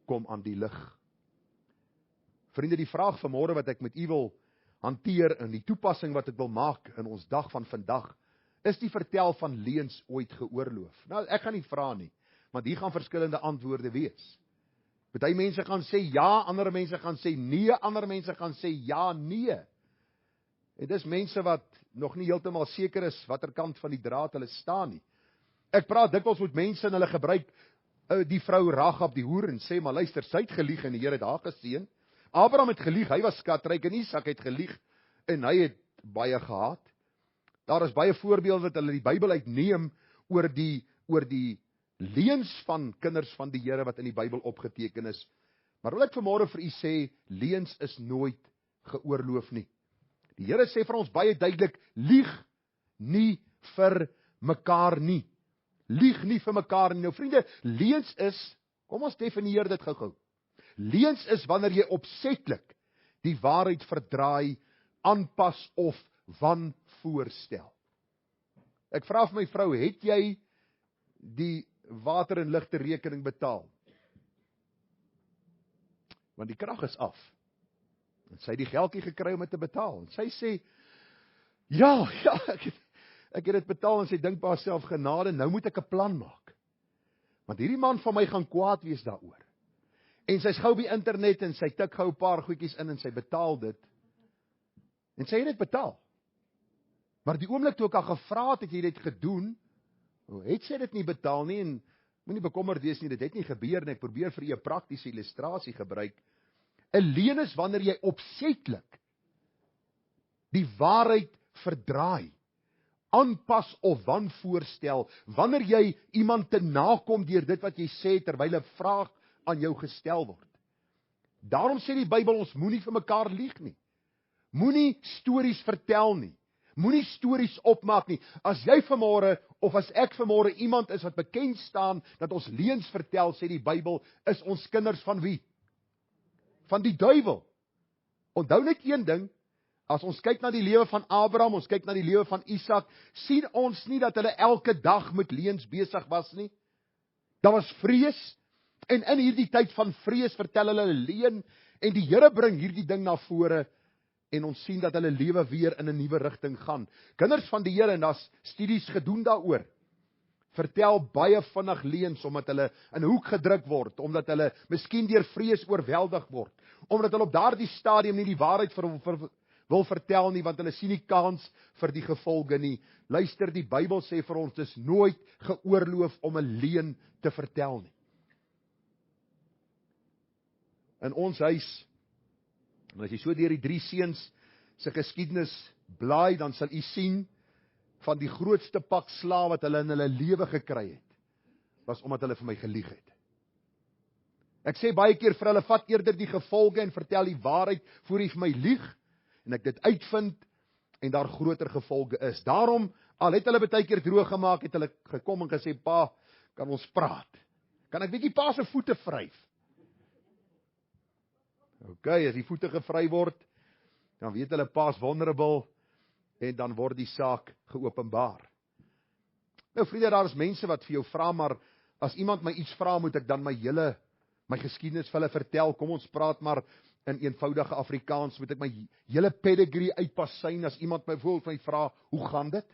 kom aan die lig. Vriende, die vraag vanmôre wat ek met u wil hanteer, en die toepassing wat ek wil maak in ons dag van vandag, is die vertel van leuns ooit geoorloof? Nou, ek gaan nie vra nie, want hier gaan verskillende antwoorde wees. Party mense gaan sê ja, ander mense gaan sê nee, ander mense gaan sê ja, nee. En dis mense wat nog nie heeltemal seker is watter kant van die draad hulle staan nie. Ek praat dikwels met mense en hulle gebruik die vrou Ragab die hoer en sê, maar luister, sy het gelieg en die Here het haar geseën. Abraham het gelieg, hy was skatryk, en Isak het gelieg en hy het baie gehad. Daar is baie voorbeelde wat hulle die Bybel uitneem oor die leuns van kinders van die Here wat in die Bybel opgeteken is. Maar wil ek vanmôre vir u sê, leuns is nooit geoorloof nie. Die Here sê vir ons baie duidelik, lieg nie vir mekaar nie. Lieg nie vir mekaar nie. Nou vriende, leuns is, kom ons definieer dit gou-gou. Leuns is wanneer jy opsetlik die waarheid verdraai, aanpas of wanvoorstel. Ek vra vir my vrou, het jy die water en ligte rekening betaal? Want die krag is af. En sy het die geldjie gekry om dit te betaal. En sy sê, ja, ek het dit betaal, en sy dink by haarself, genade, nou moet ek 'n plan maak. Want hierdie man van my gaan kwaad wees daaroor. En sy's gou op die internet en sy tik gou 'n paar goedjies in en sy betaal dit. En sy het dit betaal. Maar die oomblik toe ek haar gevra het jy dit gedoen, het sy dit nie betaal nie, en moenie bekommerd wees nie, dit het nie gebeur nie. Ek probeer vir u 'n praktiese illustrasie gebruik. 'n Leuen is wanneer jy opsetlik die waarheid verdraai, aanpas of wanvoorstel, wanneer jy iemand te nakom deur dit wat jy sê terwyl 'n vraag aan jou gestel word. Daarom sê die Bybel, ons moenie vir mekaar lieg nie. Moenie stories vertel nie. Moenie stories opmaak nie. As jy vanmôre of as ek vanmôre iemand is wat bekend staan dat ons leuns vertel, sê die Bybel, is ons kinders van wie? Van die duiwel. Onthou net een ding, as ons kyk na die lewe van Abraham, ons kyk na die lewe van Isak, sien ons nie dat hulle elke dag met leuns besig was nie. Daar was vrees, en in hierdie tyd van vrees vertel hulle 'n leuen, en die Here bring hierdie ding na vore, en ons sien dat hulle lewe weer in 'n nuwe rigting gaan. Kinders van die Here, en daar's studies gedoen daaroor, vertel baie vinnig leuns, omdat hulle in 'n hoek gedruk word, omdat hulle miskien deur vrees oorweldig word, omdat hulle op daardie stadium nie die waarheid wil vertel nie, want hulle sien nie kans vir die gevolge nie. Luister, die Bybel sê vir ons, dis nooit geoorloof om 'n leuen te vertel nie. In ons huis, en as jy so deur die 3 seuns se geskiedenis blaai, dan sal u sien van die grootste pak slaag wat hulle in hulle lewe gekry het, was omdat hulle vir my gelieg het. Ek sê baie keer vir hulle, vat eerder die gevolge en vertel die waarheid voor jy vir my lieg, en ek dit uitvind, en daar groter gevolge is. Daarom, Al het hulle baie keer droog gemaak, het hulle gekom en gesê, pa, kan ons praat? Kan ek bietjie pa se voete vryf? OK, as die voete gevry word, dan weet hulle pa's vulnerable, en dan word die saak geopenbaar. Nou vriende, daar is mense wat vir jou vra, maar as iemand my iets vra, moet ek dan my geskiedenis vir hulle vertel. Kom ons praat maar in eenvoudige Afrikaans, moet ek my hele pedigree uitpassyn as iemand my vra, hoe gaan dit?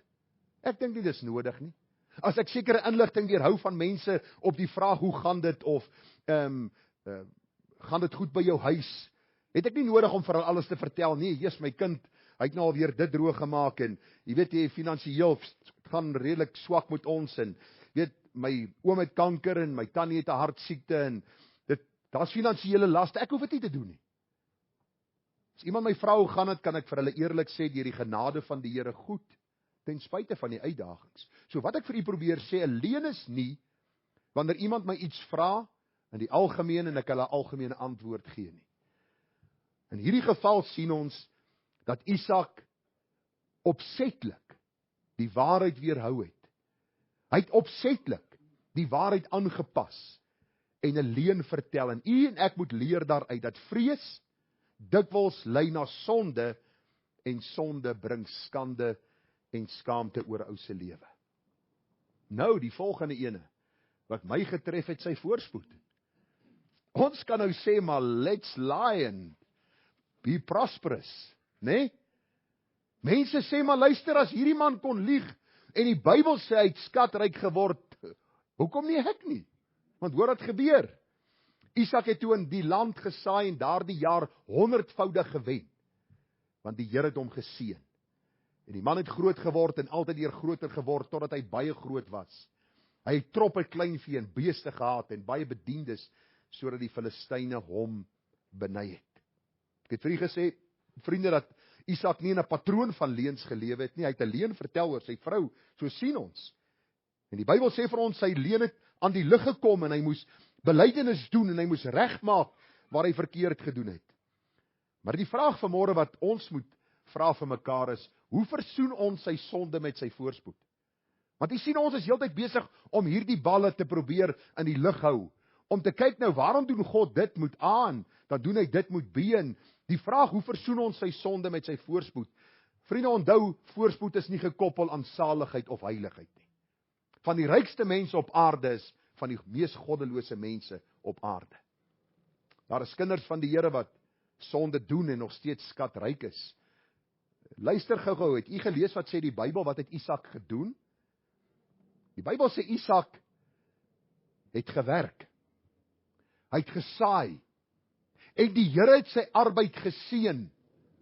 Ek dink nie dis nodig nie. As ek sekere inligting weerhou van mense op die vraag hoe gaan dit, of gaan dit goed by jou huis, het ek nie nodig om vir hulle alles te vertel nie. Jesus, my kind, hy het nou alweer dit droog gemaak, en jy weet, jy finansiëel gaan redelik swak met ons, en weet, my oom het kanker, en my tannie het 'n hartsiekte, en daar's finansiële laste, ek hoef dit nie te doen nie. As iemand my vra hoe gaan dit, kan ek vir hulle eerlik sê, deur die genade van die Here goed, ten spyte van die uitdagings. So wat ek vir u probeer sê, 'n leuen is nie, wanneer iemand my iets vra, in die algemeen, en ek hulle algemene antwoord gee nie. In hierdie geval sien ons, dat Isak opsetlik die waarheid weerhou het. Hy het opsetlik die waarheid aangepas, en 'n leuen vertel, en u en ek moet leer daaruit, dat vrees dikwels lei na sonde, en sonde bring skande en skaamte oor 'n ou se lewe. Nou, die volgende ene, wat my getref het, sy voorspoed. Ons kan nou sê, maar let's lie and be prosperous, né? Mense sê, maar luister, as hierdie man kon lieg, en die Bybel sê hy het skatryk geword, hoekom nie ek nie? Want hoor wat gebeur. Isak het toe in die land gesaai, en daardie jaar 100voudig gewen, want die Here het hom geseën. En die man het groot geword, en altyd weer groter geword, totdat hy baie groot was. Hy het troppe kleinvee en beeste gehad, en baie bediendes, sodat die Filistyne hom beny het. Ek het vir u gesê, vriende, dat Isak nie in 'n patroon van leuns gelewe het nie. Hy het 'n leuen vertel oor sy vrou, so sien ons. En die Bybel sê vir ons, sy leuen het aan die lig gekom, en hy moes belydenis doen, en hy moes regmaak waar hy verkeerd gedoen het. Maar die vraag vanmôre wat ons moet vra vir mekaar is, hoe versoen ons sy sonde met sy voorspoed? Want jy sien, ons is heeltyd besig om hierdie balle te probeer in die lug hou, om te kyk nou, waarom doen God dit met A, en dan doen hy dit met B, en die vraag, hoe versoen ons sy sonde met sy voorspoed? Vriende, onthou, voorspoed is nie gekoppel aan saligheid of heiligheid nie. Van die rykste mense op aarde is van die mees goddelose mense op aarde. Daar is kinders van die Here wat sonde doen en nog steeds skatryk is. Luister gou-gou, het u gelees wat sê die Bybel, wat het Isak gedoen? Die Bybel sê Isak het gewerk. Hy het gesaai. En die Here het sy arbeid geseën.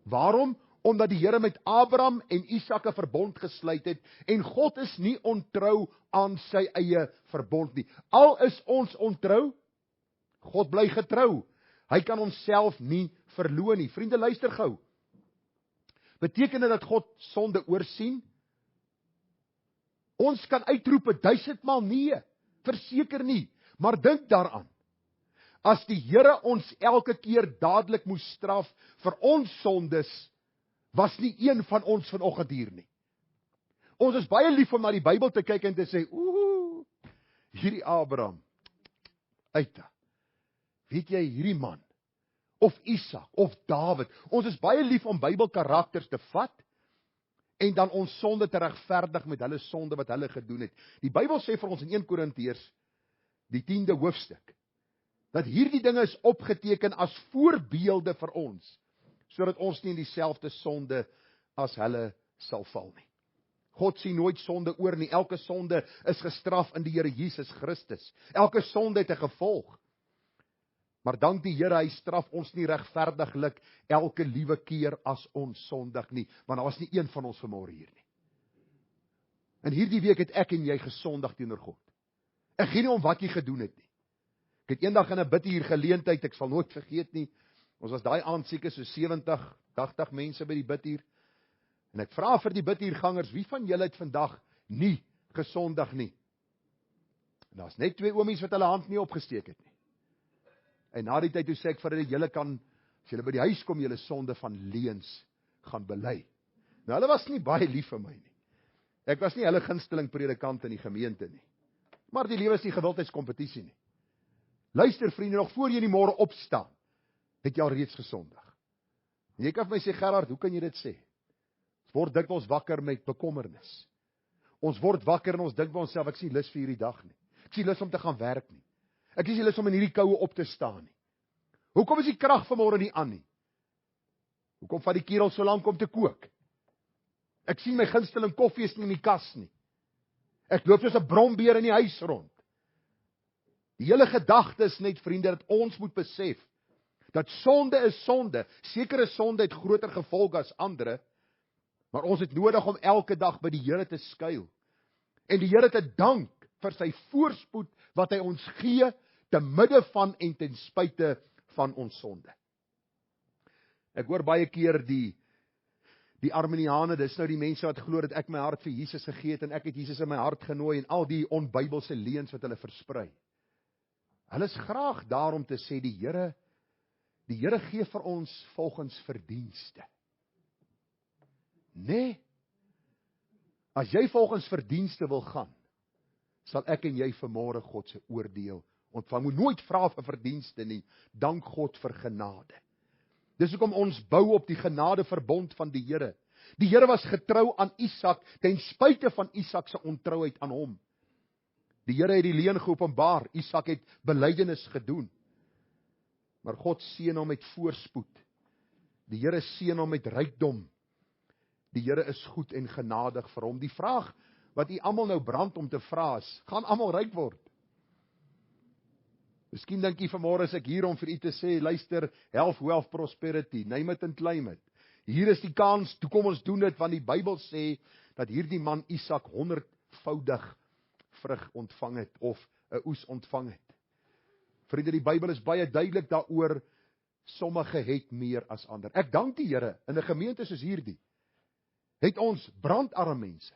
Waarom? Omdat die Here met Abraham en Isak 'n verbond gesluit het, en God is nie ontrou aan sy eie verbond nie. Al is ons ontrou, God bly getrou. Hy kan homself nie verloon nie. Vriende, luister gou. Beteken dit dat God sonde oorsien? Ons kan uitroep 1000 maal nee, verseker nie, maar dink daaraan. As die Here ons elke keer dadelik moes straf vir ons sondes, was nie een van ons vanoggend hier nie. Ons is baie lief om na die Bybel te kyk en te sê, hierdie Abraham, uita, weet jy, hierdie man, of Isak, of Dawid, ons is baie lief om Bybelkarakters te vat, en dan ons sonde te regverdig met hulle sonde wat hulle gedoen het. Die Bybel sê vir ons in 1 Korintiërs, die 10de hoofstuk, dat hierdie dinge is opgeteken as voorbeelde vir ons, sodat ons nie in dieselfde sonde as hulle sal val nie. God sien nooit sonde oor nie. Elke sonde is gestraf in die Here Jesus Christus. Elke sonde het 'n gevolg. Maar dank die Here, hy straf ons nie regverdiglik elke liewe keer as ons sondig nie, want daar was nie een van ons vanmôre hier nie. In hierdie week het ek en jy gesondig teenoor God. Ek gee nie om wat jy gedoen het nie. Ek het eendag in 'n bidtuur geleentheid, ek sal nooit vergeet nie, ons was daai aand seker so 70, 80 mense by die bidtuur, en ek vra vir die bidtuurgangers, wie van julle het vandag nie gesondig nie? En daar's net 2 oomies wat hulle hand nie opgesteek het nie. En na die tyd toe sê ek vir hulle, julle kan, as julle by die huis kom, julle sonde van leuns gaan bely. Nou hulle was nie baie lief vir my nie. Ek was nie hulle gunsteling predikant in die gemeente nie. Maar die lewe is nie gewildheidskompetisie nie. Luister vriende, nog voor jy in die môre opstaan, het jy al reeds gesondig. En jy kan vir my sê, Gerard, hoe kan jy dit sê? Ons word dikwels wakker met bekommernis. Ons word wakker en ons dink by onsself, ek is nie lus vir hierdie dag nie. Ek is nie lus om te gaan werk nie. Ek is nie lus om in hierdie koue op te staan nie. Hoekom is die krag vanmôre nie aan nie? Hoekom vat die kerel so lank om te kook? Ek sien my gunsteling koffie is nie in die kas nie. Ek loop soos 'n brombeer in die huis rond. Die hele gedagte is net, vriende, dat ons moet besef, dat sonde is sonde. Sekere sonde het groter gevolge as ander, maar ons het nodig om elke dag by die Here te skuil. En die Here te dank vir sy voorspoed wat hy ons gee, te midde van en ten spyte van ons sonde. Ek hoor baie keer die Arminiane, dis nou die mense wat glo dat ek my hart vir Jesus gegee het en ek het Jesus in my hart genooi en al die onbybelse leuns wat hulle versprei. Hulle is graag daarom te sê die Here gee vir ons volgens verdienste. Nee. As jy volgens verdienste wil gaan, sal ek en jy vanmôre God se oordeel ontvang. Moet nooit vra vir verdienste nie, dank God vir genade. Dis hoekom ons bou op die genade verbond van die Here. Die Here was getrou aan Isak ten spyte van Isak se ontrouheid aan hom. Die Here het die leuen geopenbaar. Isak het belydenis gedoen. Maar God seën hom met voorspoed. Die Here seën hom met rykdom. Die Here is goed en genadig vir hom. Die vraag wat u almal nou brand om te vra is, gaan almal ryk word? Miskien dink u vanmôre is ek hier om vir u te sê, luister, health, wealth, prosperity, name it and claim it. Hier is die kans, toe kom ons doen dit, want die Bybel sê, dat hierdie man Isak 100voudig vrug ontvang het, of 'n oes ontvang het. Vriende, die Bybel is baie duidelik daaroor, sommige het meer as ander. Ek dank die Here, in 'n gemeente soos hierdie, het ons brandarme mense,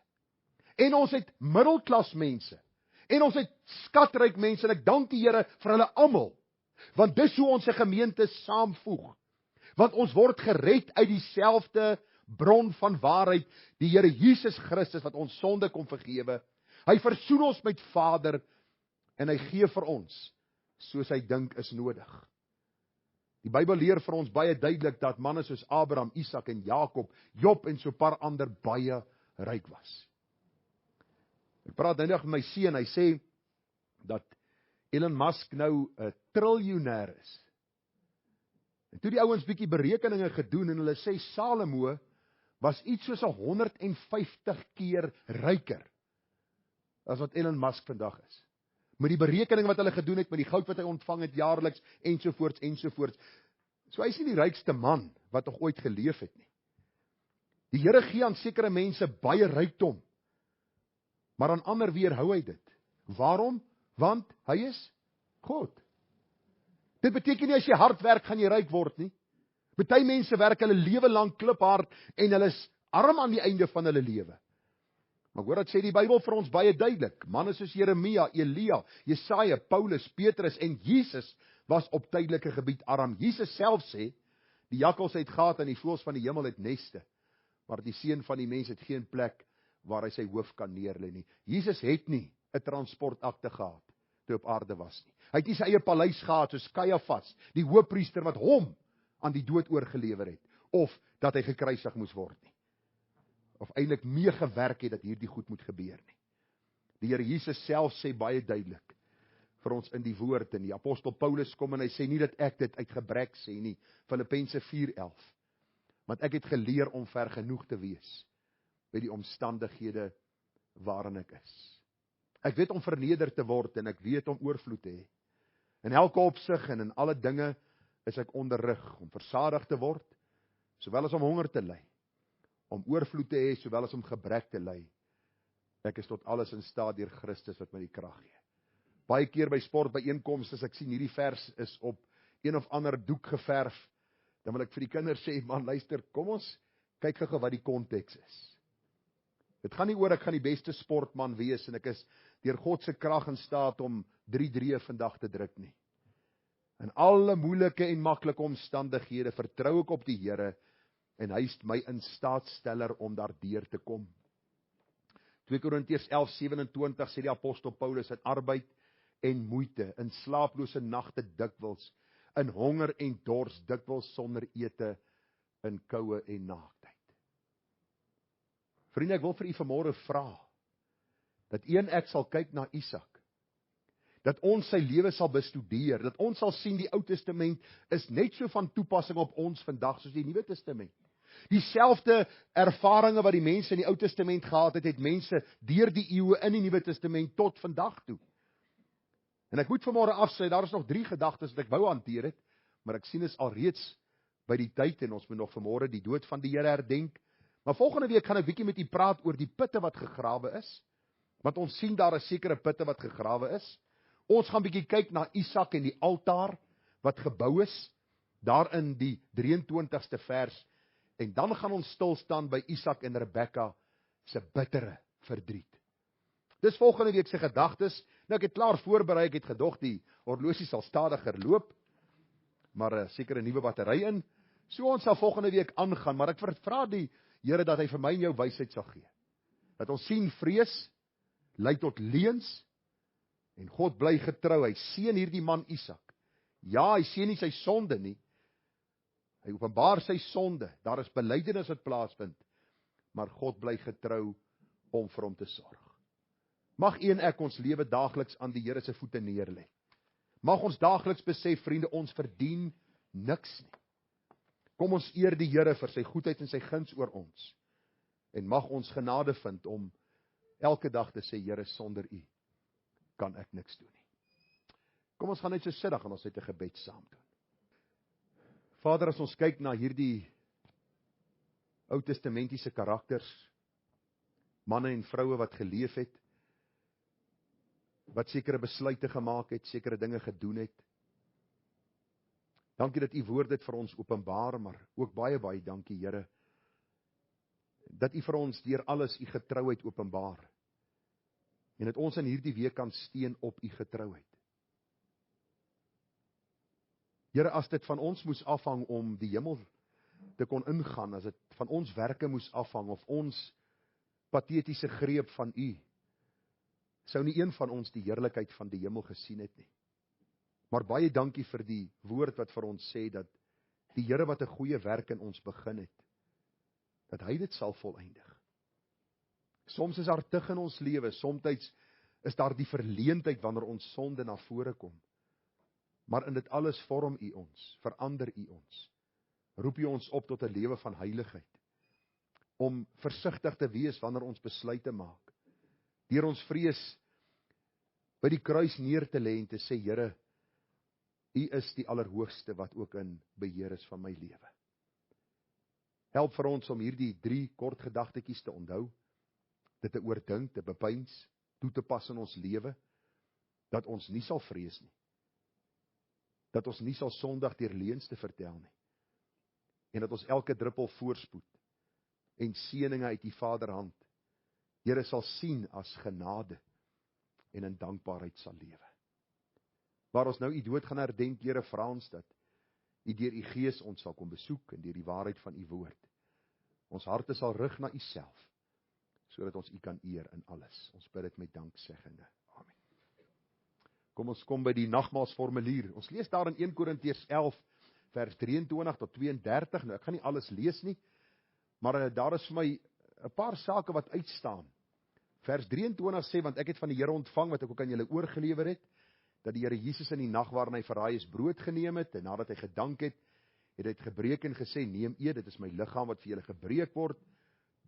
en ons het middelklas mense, en ons het skatryk mense, en ek dank die Here vir hulle almal, want dis hoe ons 'n gemeente saamvoeg, want ons word gered uit dieselfde bron van waarheid, die Here Jesus Christus, wat ons sonde kom vergewe. Hy versoen ons met Vader, en hy gee vir ons, soos hy dink is nodig. Die Bybel leer vir ons baie duidelik, dat manne soos Abraham, Isak en Jakob, Job en so 'n paar ander baie ryk was. Ek praat nou net met my seun, hy sê, dat Elon Musk nou 'n triljoenêr is. En toe die ouens bietjie berekeninge gedoen, en hulle sê, Salomo was iets soos 150 keer ryker, as wat Elon Musk vandag is. Met die berekening wat hulle gedoen het, met die goud wat hy ontvang het jaarliks, ensovoorts, ensovoorts. So hy is nie die rykste man, wat nog ooit geleef het nie. Die Here gee aan sekere mense baie rykdom, maar aan ander weerhou hy dit. Waarom? Want hy is God. Dit beteken nie as jy hard werk, gaan jy ryk word nie. Party mense werk hulle lewe lank kliphard, en hulle is arm aan die einde van hulle lewe. Maar hoor, dat sê die Bybel vir ons baie duidelik. Manne soos Jeremia, Elia, Jesaja, Paulus, Petrus en Jesus was op tydelike gebied arm. Jesus self sê, die jakkals het gate en die voëls van die hemel het neste, maar die seun van die mens het geen plek waar hy sy hoof kan neerlê nie. Jesus het nie 'n transportakte gehad toe op aarde was nie. Hy het nie sy eie paleis gehad soos Kajafas, die hoofpriester wat hom aan die dood oorgelewer het, of dat hy gekruisig moes word nie. Of eintlik meegewerk het dat hierdie goed moet gebeur nie. Die Here Jesus self sê baie duidelik vir ons in die woord, en die apostel Paulus kom en hy sê nie dat ek dit uit gebrek sê nie, Filippense 4:11, want ek het geleer om vergenoeg te wees by die omstandighede waarin ek is. Ek weet om verneder te word, en ek weet om oorvloed te hê. In elke opsig en in alle dinge is ek onderrig om versadig te word, sowel as om honger te ly, om oorvloed te hê, sowel as om gebrek te ly. Ek is tot alles in staat deur Christus wat my die krag gee. Baie keer by sportbyeenkomste, as ek sien hierdie vers is op een of ander doek geverf, dan wil ek vir die kinders sê, man, luister, kom ons kyk gou wat die konteks is. Dit gaan nie oor ek gaan die beste sportman wees, en ek is deur God se krag in staat om 3-3 vandag te druk nie. In alle moeilike en maklike omstandighede vertrou ek op die Here, en hy is my instaatsteller om daardeur te kom. 2 Korintiërs 11:27 sê die apostel Paulus, in arbeid en moeite, in slaaplose nagte dikwels, in honger en dors dikwels sonder ete, in koue en naaktheid. Vriende, ek wil vir u vanmôre vra, dat u en ek sal kyk na Isak, dat ons sy lewe sal bestudeer, dat ons sal sien die Ou Testament is net so van toepassing op ons vandag soos die Nuwe Testament. Dieselfde ervarings wat die mense in die Ou Testament gehad het, het mense deur die eeue in die Nuwe Testament tot vandag toe. En ek moet vanmôre afsê, daar is nog 3 gedagtes wat ek wou hanteer het, maar ek sien is alreeds by die tyd en ons moet nog vanmôre die dood van die Here herdenk. Maar volgende week gaan ek bietjie met u praat oor die putte wat gegrawe is, want ons sien daar is sekere putte wat gegrawe is. Ons gaan bietjie kyk na Isak en die altaar wat gebou is, daar in die 23ste vers, en dan gaan ons stil staan by Isak en Rebekka se bittere verdriet. Dis volgende week se gedagtes. Nou ek het klaar voorberei, ek het gedog die horlosie sal stadiger loop, maar seker 'n nuwe battery in. So ons sal volgende week aangaan, maar ek vra die Here dat hy vir my en jou wysheid sal gee. Dat ons sien vrees lei tot leuns en God bly getrou. Hy seën hierdie man Isak. Ja, hy seën nie sy sonde nie. Hy openbaar sy sonde. Daar is belydenis wat plaasvind, maar God bly getrou om vir hom te sorg. Mag u en ek ons lewe daagliks aan die Here se voete neerlê. Mag ons daagliks besef, vriende, ons verdien niks nie. Kom ons eer die Here vir sy goedheid en sy guns oor ons. En mag ons genade vind om elke dag te sê, Here, sonder u kan ek niks doen nie. Kom ons gaan net so sit en ons het 'n gebed saam doen. Vader, as ons kyk na hierdie Ou Testamentiese karakters, manne en vroue wat geleef het, wat sekere besluite gemaak het, sekere dinge gedoen het. Dankie dat u woord dit vir ons openbaar, maar ook baie, baie dankie, Here, dat u vir ons deur alles u getrouheid openbaar, en dat ons in hierdie week kan steun op u getrouheid. Here, as dit van ons moes afhang om die hemel te kon ingaan, as dit van ons werke moes afhang, of ons patetiese greep van u, sou nie een van ons die heerlikheid van die hemel gesien het nie. Maar baie dankie vir die woord wat vir ons sê, dat die Here wat 'n goeie werk in ons begin het, dat hy dit sal volëindig. Soms is daar tug in ons lewe, soms is daar die verleentheid wanneer ons sonde na vore kom. Maar in dit alles vorm u ons, verander u ons. Roep u ons op tot 'n lewe van heiligheid, om versigtig te wees wanneer ons besluite maak. Deur ons vrees by die kruis neer te lê en te sê, Here, u is die allerhoogste wat ook in beheer is van my lewe. Help vir ons om hierdie 3 kort gedagtetjies te onthou, dit te oordink, te bepeins, toe te pas in ons lewe, dat ons nie sal vrees nie, dat ons nie sal sondig deur leuns te vertel nie, en dat ons elke druppel voorspoed en seëninge uit die Vaderhand, Here, sal sien as genade en in dankbaarheid sal lewe. Waar ons nou u dood gaan herdenk, Here, vra ons dat u deur u Gees ons sal kom besoek en deur die waarheid van u woord ons harte sal rig na u self, sodat ons u kan eer in alles. Ons bid dit met dankseggende. Amen. Kom ons kom by die nagmaalsformulier. Ons lees daar in 1 Korintiërs 11 vers 23 tot 32. Nou ek gaan nie alles lees nie, maar daar is vir my 'n paar sake wat uitstaan. Vers 23 sê, want ek het van die Here ontvang wat ek ook aan julle oorgelewer het, dat die Here Jesus in die nag waarin hy verraai is, brood geneem het, en nadat hy gedank het, het hy dit gebreek en gesê, neem eet, dit is my liggaam wat vir julle gebreek word,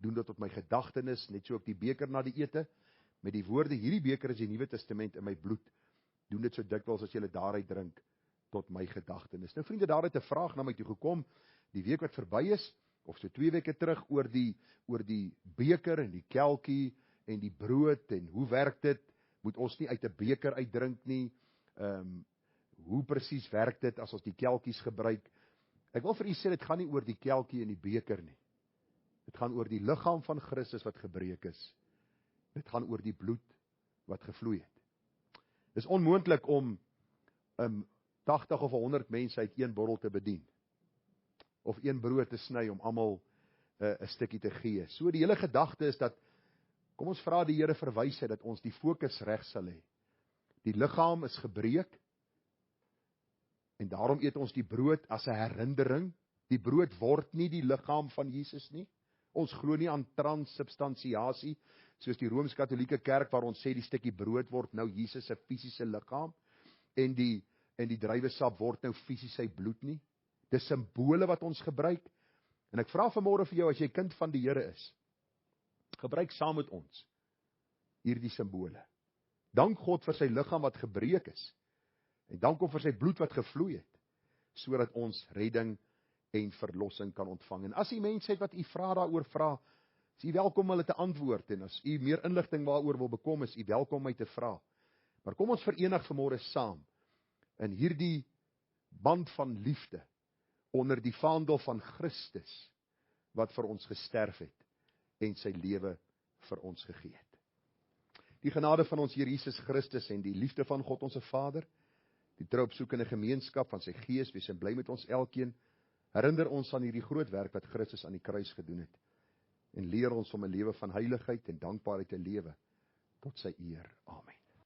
doen dit tot my gedagtenis, net so ook die beker na die ete, met die woorde, hierdie beker is die Nuwe Testament in my bloed, doen dit so dikwels as julle daaruit drink, tot my gedagtenis. Nou vriende, daar het 'n vraag na my toe gekom, die week wat verby is, of so 2 weke terug, oor die beker en die kelkie, en die brood, en hoe werk dit, moet ons nie uit 'n beker uitdrink nie, hoe presies werk dit, as ons die kelkies gebruik. Ek wil vir u sê, dit gaan nie oor die kelkie en die beker nie, dit gaan oor die liggaam van Christus wat gebreek is, dit gaan oor die bloed wat gevloei het. Dit is onmoontlik om 80 of 100 mense uit 1 bottel te bedien, of 1 brood te sny om almal 'n stukkie te gee. So die hele gedagte is dat Kom ons vra die Here vir wysheid dat ons die fokus reg sal hê. Die liggaam is gebreek en daarom eet ons die brood as 'n herinnering. Die brood word nie die liggaam van Jesus nie. Ons glo nie aan transsubstansiasie, soos die Rooms-Katolieke Kerk waar ons sê die stukkie brood word nou Jesus se fisiese liggaam en die druiwesap word nou fisies sy bloed nie. Dis simbole wat ons gebruik. En ek vra vanmôre vir jou, as jy kind van die Here is, gebruik saam met ons hierdie simbole. Dank God vir sy liggaam wat gebreek is en dank hom vir sy bloed wat gevloei het, sodat ons redding en verlossing kan ontvang. En as u mense het wat u vra daaroor vra, is u welkom hulle te antwoord, en as u meer inligting waaroor wil bekom, is u welkom my te vra. Maar kom ons verenig vanmôre saam in hierdie band van liefde onder die vaandel van Christus wat vir ons gesterf het en sy lewe vir ons gegee het. Die genade van ons Here Jesus Christus en die liefde van God ons Vader, die trou opsoekende gemeenskap van sy Gees, wees en bly met ons elkeen. Herinner ons aan hierdie groot werk wat Christus aan die kruis gedoen het en leer ons om 'n lewe van heiligheid en dankbaarheid te lewe tot sy eer. Amen.